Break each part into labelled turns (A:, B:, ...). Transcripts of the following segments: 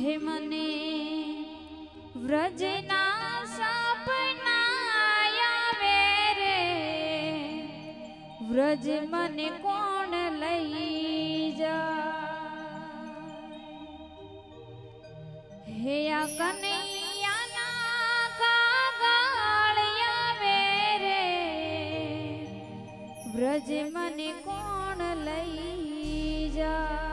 A: હે મને વ્રજના સપના આવે રે, વ્રજ મને કોણ લઈ જાય? હે આ કનૈયાના કાગળ આવે રે, વ્રજ મને કોણ લઈ જાય?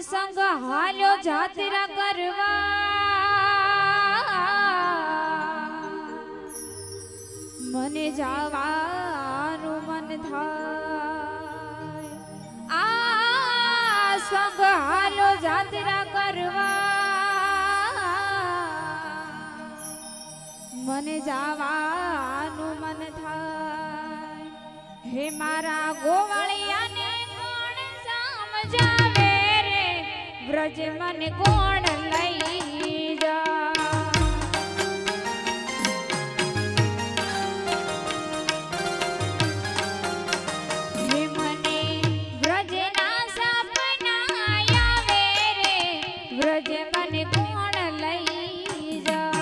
A: સંગ હાલ્યો જાત્રા કરવા, મને જવાનું મન થાય. આ સંગ હાલ્યો જાત્રા કરવા, મને જવાનું મન થાય. હે મારા ગોવાળિયાને કોણ સમજાવે, વ્રજ મને કોણ લઈ જા? હે મને વ્રજના સપના આવે રે, વ્રજ મને કોણ લઈ જા?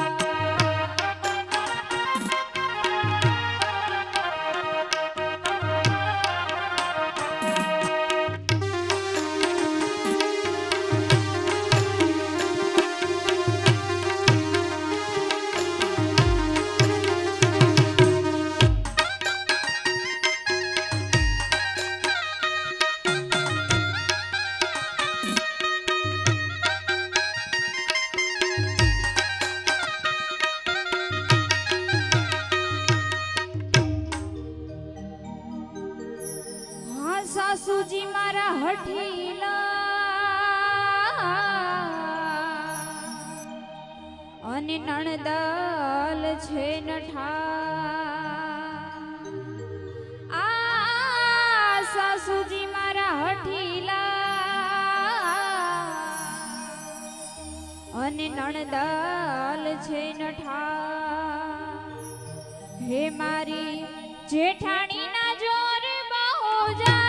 A: સાસુજી મારા હઠીલા અને નણદલ છે નઠા. આ સાસુજી મારા હઠીલા અને નણદલ છે નઠા. હે મારી જેઠાણી ના જોર બહુ જા,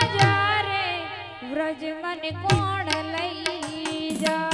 A: વ્રજ મને કોણ લઈ જા?